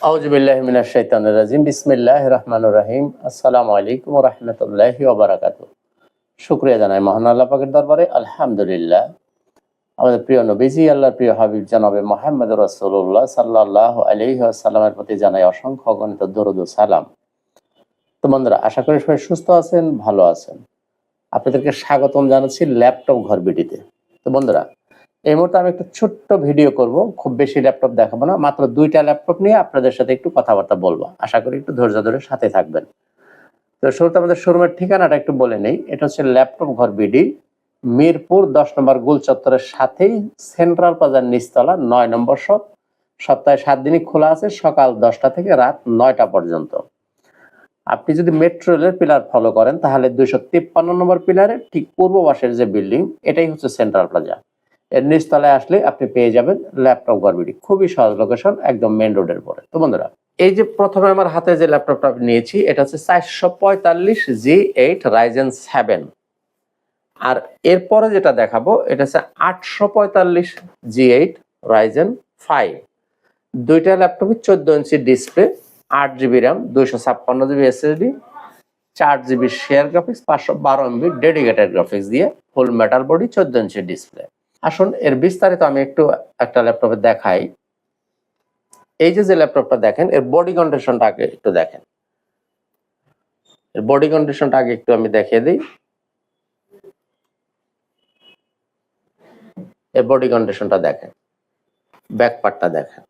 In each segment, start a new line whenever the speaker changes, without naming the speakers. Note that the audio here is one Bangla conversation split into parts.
আউযু বিল্লাহি মিনাশ শাইতানির রাজিম। বিসমিল্লাহির রহমানির রহিম। আসসালামু আলাইকুম ওয়া রাহমাতুল্লাহি ওয়া বারাকাতুহু। শুকরিয়া জানাই মহান আল্লাহ পাকের দরবারে, আলহামদুলিল্লাহ। আমাদের প্রিয় নবীজি, আল্লাহর প্রিয় হাবিব জনাবে মুহাম্মদুর রাসূলুল্লাহ সাল্লাল্লাহু আলাইহি ওয়াসাল্লামের প্রতি জানাই অসংখ্য অগণিত দরুদ ও সালাম। তো বন্ধুরা, আশা করি সবাই সুস্থ আছেন, ভালো আছেন। আপনাদেরকে স্বাগতম জানাচ্ছি ল্যাপটপ ঘর বিডিতে। তো বন্ধুরা, এই মুহূর্তে আমি একটা ছোট্ট ভিডিও করব। খুব বেশি ল্যাপটপ দেখাবো না, মাত্র 2টা ল্যাপটপ নিয়ে আপনাদের সাথে একটু কথাবার্তা বলবো। আশা করি একটু ধৈর্য ধরে সাথে থাকবেন। তো শুরুতে আমাদের শোরুমের ঠিকানাটা একটু বলে নেই। এটা হচ্ছে ল্যাপটপ ঘর বিডি, মিরপুর 10 নম্বর গোল চত্বরের সাথেই সেন্ট্রাল প্লাজার নিচতলা, 9 নম্বর শপ। সপ্তাহে 7 দিনই খোলা আছে, সকাল 10টা থেকে রাত 9টা পর্যন্ত। আপনি যদি মেট্রো রেলের পিলার ফলো করেন তাহলে 253 নম্বর পিলারের ঠিক পূর্ব পাশের যে বিল্ডিং, এটাই হচ্ছে সেন্ট্রাল প্লাজা। এর নিচতলায় আসলে আপনি পেয়ে যাবেন ল্যাপটপ ঘর বিডি। খুবই সহজ লোকেশন, একদম মেন রোডের পরে। তো বন্ধুরা, এই যে প্রথমে আমার হাতে যে ল্যাপটপটা নিয়েছি, এটা হচ্ছে 445G8 Ryzen 7। আর এরপরে যেটা দেখাবো, এটা হচ্ছে 845G8 Ryzen 5। দুইটা ল্যাপটপে 14 inch display, 8GB RAM, 256GB SSD, 4GB share graphics, 512MB dedicated graphics দিয়ে full metal body, 14 inch display. আসুন এর বিস্তারিত আমি একটু একটা ল্যাপটপে দেখাই। এই যে ল্যাপটপটা দেখেন, এর বডি কন্ডিশনটা আগে একটু দেখেন। এর বডি কন্ডিশনটা আগে একটু আমি দেখিয়ে দিই। এর বডি কন্ডিশনটা দেখেন, ব্যাক পার্টটা দেখেন।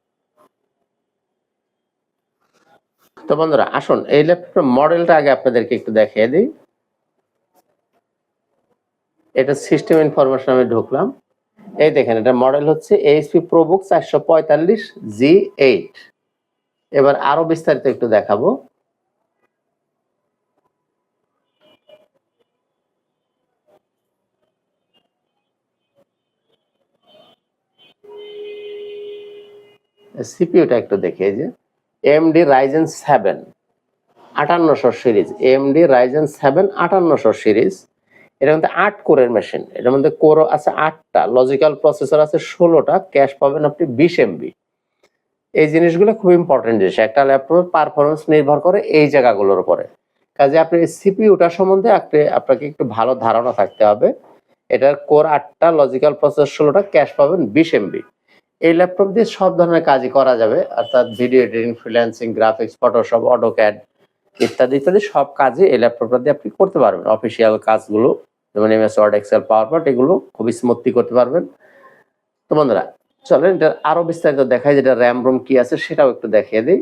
তো বন্ধুরা, আসুন এই ল্যাপটপের মডেলটা আগে আপনাদেরকে একটু দেখিয়ে দিই। এটা সিস্টেম ইনফরমেশন আমি ঢুকলাম। এই দেখেন, এটা মডেল হচ্ছে HP ProBook 445G8। এবার আরো বিস্তারিত একটু দেখাবো। সিপিইউটা একটু দেখিয়ে, যে AMD Ryzen 7 5800 series, AMD Ryzen 7 5800 series. এটার মধ্যে 8 কোরের মেশিন, এটার মধ্যে কোর আছে 8টা, লজিক্যাল প্রসেসর আছে 16টা, ক্যাশ পাবেন আপনি 20 MB। এই জিনিসগুলো খুব ইম্পর্টেন্ট জিনিস। একটা ল্যাপটপের পারফরমেন্স নির্ভর করে এই জায়গাগুলোর উপরে। কাজে আপনি সিপিইউটা সম্বন্ধে আপনাকে একটু ভালো ধারণা থাকতে হবে। এটার কোর 8টা, লজিক্যাল প্রসেসর 16টা, ক্যাশ পাবেন 20 MB। এই ল্যাপটপ দিয়ে সব ধরনের কাজই করা যাবে, অর্থাৎ video editing, freelancing, graphics, Photoshop, AutoCAD ইত্যাদি ইত্যাদি সব কাজে এই ল্যাপটপটা দিয়ে আপনি করতে পারবেন। অফিসিয়াল কাজগুলো যেমন MS Word, Excel, PowerPoint, এগুলো খুবই স্মুথলি করতে পারবেন। তো বন্ধুরা, চলেন এটা আরো বিস্তারিত দেখাই, যেটা র্যাম রোম কি আছে সেটাও একটু দেখিয়ে দিই।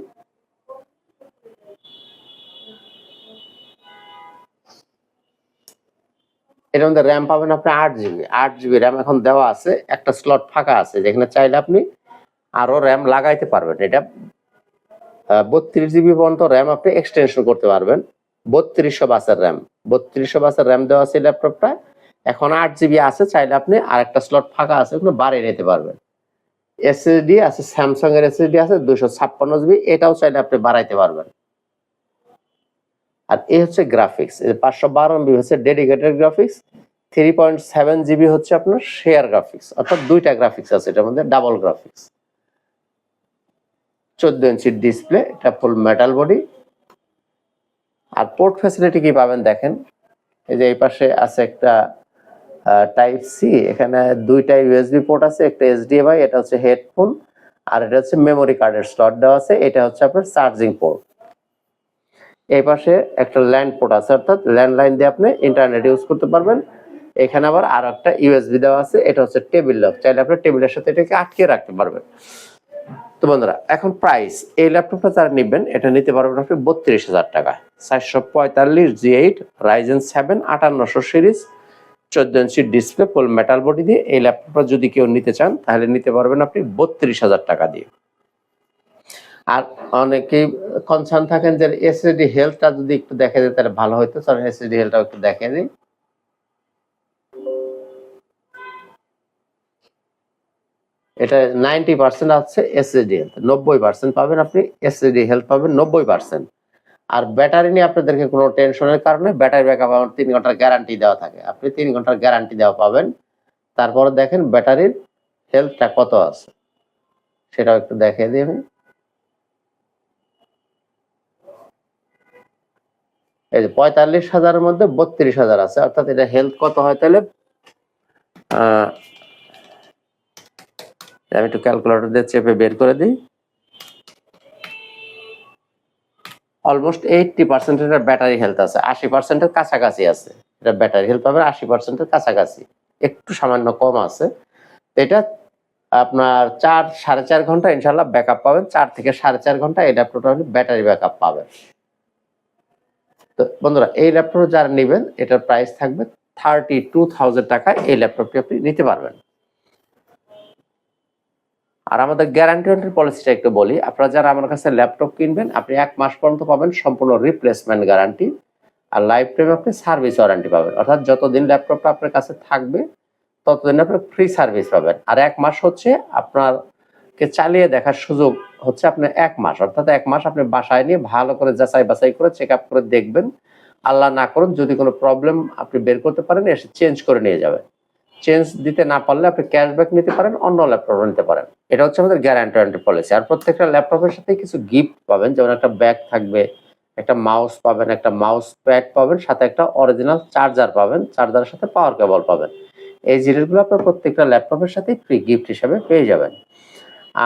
এটার মধ্যে র্যাম পাবেন আপনি 8GB র্যাম এখন দেওয়া আছে, একটা স্লট ফাঁকা আছে যেখানে চাইলে আপনি আরো র্যাম লাগাইতে পারবেন। এটা 32GB পর্যন্ত র্যাম আপনি এক্সটেনশন করতে পারবেন। 3200 বাসের র্যাম, 3200 বাসের র্যাম দেওয়া আছে ল্যাপটপটা। এখন 8GB আছে, চাইলে আপনি আরেকটা স্লট ফাঁকা আছে, ওখানে বাড়িয়ে নিতে পারবেন। SSD আছে, স্যামসাং এর SSD আছে 256GB, এটাও চাইলে আপনি বাড়াইতে পারবেন। আর এই হচ্ছে গ্রাফিক্স, 512MB হচ্ছে ডেডিকেটেড গ্রাফিক্স, 3.7GB হচ্ছে আপনার শেয়ার গ্রাফিক্স, অর্থাৎ দুইটা গ্রাফিক্স আছে এটার মধ্যে, ডাবল গ্রাফিক্স। 14 ইঞ্চির ডিসপ্লে, এটা ফুল মেটাল বডি। আর পোর্ট ফ্যাসিলিটি কি পাবেন দেখেন। এই যে এই পাশে আছে একটা টাইপ সি, এখানে দুইটা USB পোর্ট আছে, একটা HDMI, এটা হচ্ছে হেডফোন, আর এটা হচ্ছে মেমোরি কার্ডের স্লট দেওয়া আছে, এটা হচ্ছে আপনার চার্জিং পোর্ট। এই পাশে একটা ল্যান্ড পোর্ট আছে, অর্থাৎ ল্যান্ডলাইন দিয়ে আপনি ইন্টারনেট ইউজ করতে পারবেন। এখানে আবার আর একটা USB দেওয়া আছে, এটা হচ্ছে টেবিল লক, চাইলে আপনি টেবিলের সাথে এটাকে আটকে রাখতে পারবেন। তো বন্ধুরা, এখন প্রাইস, এই ল্যাপটপটা যারা নেবেন এটা নিতে পারবেন আপনি 32,000 টাকা। 445G8 Ryzen 7 5800 series, 14 inch display, ফুল মেটাল বডি দিয়ে এই ল্যাপটপটা যদি কেউ নিতে চান তাহলে নিতে পারবেন আপনি 32,000 টাকা দিয়ে। আর অনেকেই কনসার্ন থাকেন যে SSD হেলথটা যদি একটু দেখে দেয় তাহলে ভালো হইতো। চলেন SSD হেলথটাও একটু দেখে দিই। এটা 90% আছে SSD হেলথ, 90% পাবেন আপনি SSD হেলথ পাবেন 90%। আর ব্যাটারি নিয়ে আপনাদেরকে কোনো টেনশনের কারণে, ব্যাটারি ব্যাকআপ আমার 3 ঘন্টার গ্যারান্টি দেওয়া থাকে, আপনি 3 ঘন্টার গ্যারান্টি দেওয়া পাবেন। তারপরে দেখেন ব্যাটারির হেলথটা কত আছে সেটাও একটু দেখিয়ে দিই আমি। এই যে 45,000-এর মধ্যে 32,000 আছে, অর্থাৎ এটা হেলথ কত হয় তাহলে? আমি একটু ক্যালকুলেটর দিয়ে চেপে বের করে দিই। অলমোস্ট 80% এর ব্যাটারি হেলথ আছে, 80%-এর কাছাকাছি আছে। এটা ব্যাটারি হেলথ পাবে 80%-এর কাছাকাছি, একটু সামান্য কম আছে। এটা আপনার 4-4.5 ঘন্টা ইনশাল্লাহ ব্যাকআপ পাবেন। 4 থেকে 4.5 ঘন্টা এই ল্যাপটপটা ব্যাটারি ব্যাকআপ পাবেন। তো বন্ধুরা, এই ল্যাপটপ যারা নেবেন এটার প্রাইস থাকবে 32,000 টাকায়। এই ল্যাপটপটি আপনি নিতে পারবেন। আর আমাদের গ্যারান্টি ওয়ারেন্টি পলিসিটা একটু বলি। আপনারা যারা আমার কাছে ল্যাপটপ কিনবেন, আপনি 1 মাস পর্যন্ত পাবেন সম্পূর্ণ রিপ্লেসমেন্ট গ্যারান্টি, আর লাইফ টাইম আপনি সার্ভিস ওয়ারেন্টি পাবেন। অর্থাৎ যতদিন ল্যাপটপটা আপনার কাছে থাকবে ততদিন আপনি ফ্রি সার্ভিস পাবেন। আর 1 মাস হচ্ছে আপনারকে চালিয়ে দেখার সুযোগ হচ্ছে আপনার 1 মাস, অর্থাৎ 1 মাস আপনি বাসায় নিয়ে ভালো করে যাচাই বাছাই করে চেক আপ করে দেখবেন। আল্লাহ না করুন যদি কোনো প্রবলেম আপনি বের করতে পারেন, এসে চেঞ্জ করে নিয়ে যাবেন। চেঞ্জ দিতে না পারলে আপনি ক্যাশব্যাক নিতে পারেন, অন্য ল্যাপটপ নিতে পারেন। এটা হচ্ছে আমাদের গ্যারান্টি ওয়ারেন্টি পলিসি। আর প্রত্যেকটা ল্যাপটপের সাথে কিছু গিফট পাবেন, যেমন একটা ব্যাগ থাকবে, একটা মাউস পাবেন, একটা মাউস প্যাড পাবেন, সাথে একটা অরিজিনাল চার্জার পাবেন, চার্জারের সাথে পাওয়ার কেবল পাবেন। এই জিনিসগুলো আপনার প্রত্যেকটা ল্যাপটপের সাথে ফ্রি গিফট হিসেবে পেয়ে যাবেন।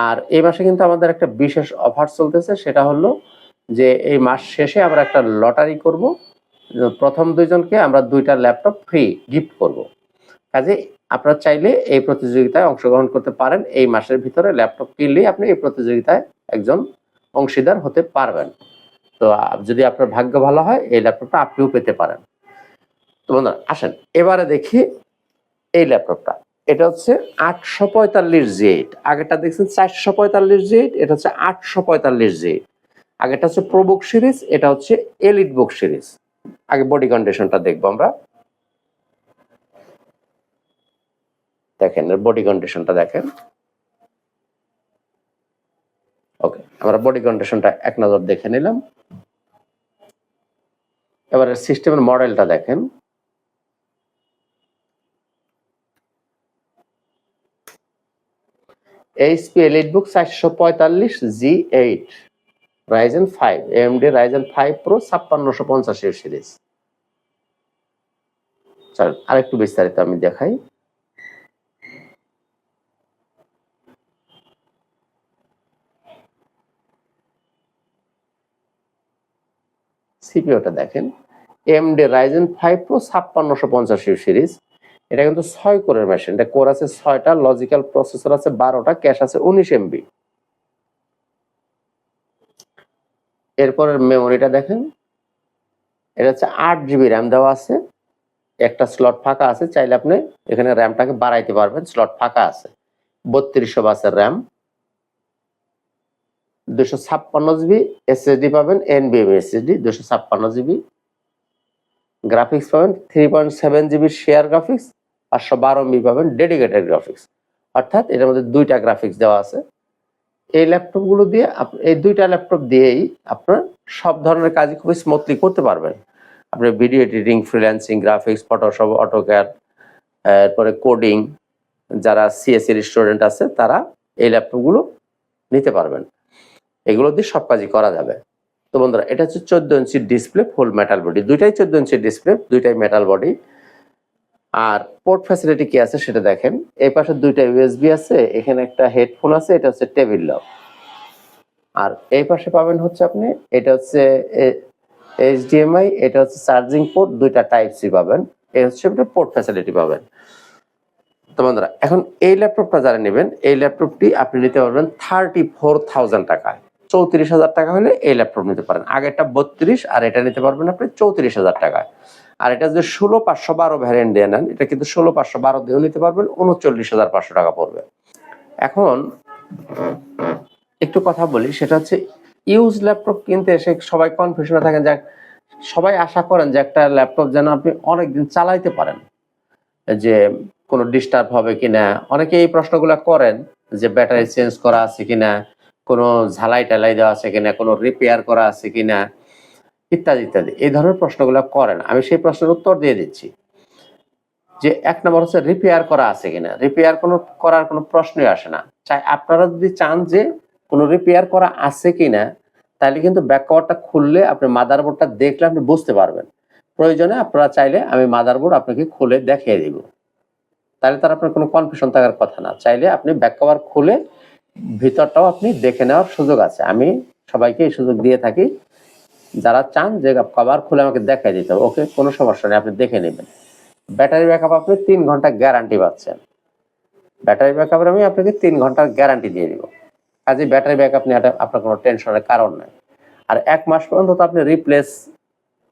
আর এই মাসে কিন্তু আমাদের একটা বিশেষ অফার চলতেছে, সেটা হলো যে এই মাস শেষে আমরা একটা লটারি করব। প্রথম 2 জনকে আমরা 2টা ল্যাপটপ ফ্রি গিফট করব। কাজে আপনারা চাইলে এই প্রতিযোগিতায় অংশগ্রহণ করতে পারেন। এই মাসের ভিতরে ল্যাপটপ কিনলেই আপনি এই প্রতিযোগিতায় একজন অংশীদার হতে পারবেন। তো যদি আপনার ভাগ্য ভালো হয় এই ল্যাপটপটা আপনিও পেতে পারেন। তো বন্ধুরা আসেন এবারে দেখি এই ল্যাপটপটা। এটা হচ্ছে 845 Z8। আগেরটা দেখছেন 445 Z8, এটা হচ্ছে 845 Z8। আগেরটা হচ্ছে প্রোবুক সিরিজ, এটা হচ্ছে এলিট বুক সিরিজ। আগে বডি কন্ডিশনটা দেখবো আমরা। দেখেন বডি কন্ডিশনটা দেখেন। ওকে, আমরা বডি কন্ডিশনটা এক নজর দেখে নিলাম। এবারে সিস্টেমের মডেলটা দেখেন। HP EliteBook 445 G8 Ryzen 5 AMD Ryzen 5 Pro 5650 series. চল আরেকটু বিস্তারিত আমি দেখাই। সিপিইউটা দেখেন, AMD Ryzen 5 Pro 5650 সিরিজ। এটা কিন্তু 6 কোরের মেশিন। এটা কোর আছে 6টা, লজিক্যাল প্রসেসর আছে 12টা, ক্যাশ আছে 19 MB। এরপরের মেমোরিটা দেখেন, এটা হচ্ছে 8GB র্যাম দেওয়া আছে, একটা স্লট ফাঁকা আছে, চাইলে আপনি এখানে র্যামটাকে বাড়াইতে পারবেন, স্লট ফাঁকা আছে। 3200 বাসের র্যাম, 256GB SSD পাবেন, NVMe SSD 256GB। গ্রাফিক্স পাবেন 3.7GB শেয়ার গ্রাফিক্স, 512MB পাবেন ডেডিকেটেড গ্রাফিক্স। অর্থাৎ এটার মধ্যে 2টা গ্রাফিক্স দেওয়া আছে। এই ল্যাপটপগুলো দিয়ে এই 2টা ল্যাপটপ দিয়েই আপনার সব ধরনের কাজই খুবই স্মুথলি করতে পারবেন। আপনি video editing, freelancing, graphics, Photoshop, AutoCAD, এরপরে কোডিং, যারা সিএসসি স্টুডেন্ট আছে তারা এই ল্যাপটপগুলো নিতে পারবেন। এগুলো দিয়ে সব কাজই করা যাবে। তো বন্ধুরা, এটা হচ্ছে 14 ইঞ্চি ডিসপ্লে, ফুল মেটাল বডি। দুইটাই 14 ইঞ্চি ডিসপ্লে, দুইটাই মেটাল বডি। আর পোর্ট ফ্যাসিলিটি কি আছে সেটা দেখেন। এই পাশে 2টা ইউএসবি আছে, এখানে একটা হেডফোন আছে, এটা হচ্ছে টেবিল লক। আর এই পাশে পাবেন হচ্ছে আপনি, এটা হচ্ছে HDMI, এটা হচ্ছে চার্জিং পোর্ট, 2টা টাইপ সি পাবেন। এই হচ্ছে পোর্ট ফ্যাসিলিটি পাবেন। তো বন্ধুরা, এখন এই ল্যাপটপটা যারা নেবেন, এই ল্যাপটপটি আপনি নিতে পারবেন 34,000 টাকায়। 34,000 টাকা হলে এই ল্যাপটপ নিতে পারেন। আগেরটা 32 আর এটা নিতে পারবেন আপনি 34,000 টাকায়। আর এটা যদি 16512 ভ্যারিয়েন্ট দিয়ে নেন, এটা কিন্তু 16512 দিয়েও নিতে পারবেন, 39,500 টাকা পড়বে। এখন একটু কথা বলি, সেটা হচ্ছে ইউজ ল্যাপটপ কিনতে এসে সবাই কনফিউশনে থাকেন, যে সবাই আশা করেন যে একটা ল্যাপটপ যেন আপনি অনেকদিন চালাইতে পারেন, যে কোনো ডিস্টার্ব হবে কিনা। অনেকে এই প্রশ্নগুলো করেন যে ব্যাটারি চেঞ্জ করা আছে কিনা, কোনো ঝালাই টালাই দেওয়া আছে কিনা, কোনো রিপেয়ার করা আছে কিনা, ইত্যাদি ইত্যাদি। এই ধরনের প্রশ্নগুলো করেন। আমি সেই প্রশ্নের উত্তর দিয়ে দিচ্ছি। যে 1 নম্বর হচ্ছে রিপেয়ার করা আছে কিনা। রিপেয়ার করার কোনো প্রশ্নই আসে না। আপনারা যদি চান যে কোনো রিপেয়ার করা আছে কিনা, তাহলে কিন্তু ব্যাক কভারটা খুললে আপনি মাদারবোর্ডটা দেখলে আপনি বুঝতে পারবেন। প্রয়োজনে আপনারা চাইলে আমি মাদারবোর্ড আপনাকে খুলে দেখিয়ে দিব, তাহলে তার আপনার কোনো কনফিউশন থাকার কথা না। চাইলে আপনি ব্যাক কভার খুলে ভিতরটাও আপনি দেখে নেওয়ার সুযোগ আছে, আমি সবাইকে এই সুযোগ দিয়ে থাকি। যারা চান যে কভার খুলে আমাকে দেখাই দিতে হবে, ওকে, কোনো সমস্যা নেই, আপনি দেখে নেবেন। ব্যাটারি ব্যাকআপ আপনি 3 ঘন্টা গ্যারান্টি পাচ্ছেন। ব্যাটারি ব্যাকআপের আমি আপনাকে 3 ঘন্টার গ্যারান্টি দিয়ে দিব, কাজে ব্যাটারি ব্যাকআপ নিয়ে আপনার কোনো টেনশনের কারণ নাই। আর 1 মাস পর্যন্ত তো আপনি রিপ্লেস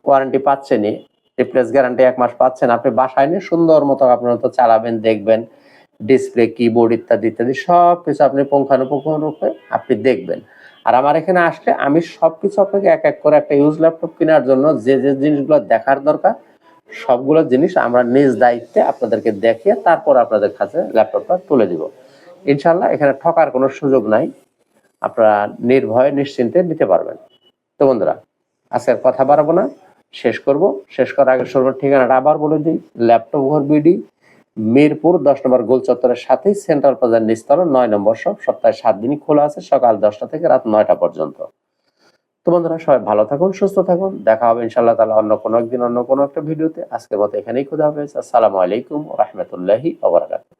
ওয়ারেন্টি পাচ্ছেনই, রিপ্লেস গ্যারান্টি 1 মাস পাচ্ছেন। আপনি বাসায় নিয়ে সুন্দর মতো আপনার তো চালাবেন, দেখবেন ডিসপ্লে, কিবোর্ড ইত্যাদি ইত্যাদি সব কিছু আপনি পুঙ্খানুপুঙ্খরূপে আপনি দেখবেন। আর আমার এখানে আসলে আমি সবকিছু আপনাকে এক এক করে একটা ইউজ ল্যাপটপ কেনার জন্য যে যে জিনিসগুলো দেখার দরকার সবগুলো জিনিস আমরা নিজ দায়িত্বে আপনাদেরকে দেখিয়ে তারপর আপনাদের কাছে ল্যাপটপটা তুলে দিব। ইনশাল্লাহ এখানে ঠকার কোনো সুযোগ নাই, আপনারা নির্ভয়ে নিশ্চিন্তে নিতে পারবেন। তো বন্ধুরা, আজকে আর কথা বাড়াবো না, শেষ করব। শেষ করার আগে সর্ব ঠিকানাটা আবার বলে দিই, ল্যাপটপ ঘর বিডি, মিরপুর 10 নম্বর গোল চত্বরের সাথেই সেন্ট্রাল প্লাজার নিচতলা 9 নম্বর শপ। সপ্তাহে 7 দিনই খোলা আছে, সকাল 10টা থেকে রাত 9টা পর্যন্ত। তো বন্ধুরা, সবাই ভালো থাকুন, সুস্থ থাকুন, দেখা হবে ইনশাআল্লাহ তাআলা অন্য কোনো একদিন অন্য কোনো একটা ভিডিওতে। আজকের মতো এখানেই, খুদা হাফেজ, আসসালামু আলাইকুম ওয়া রাহমাতুল্লাহি ওয়া বারাকাতুহু।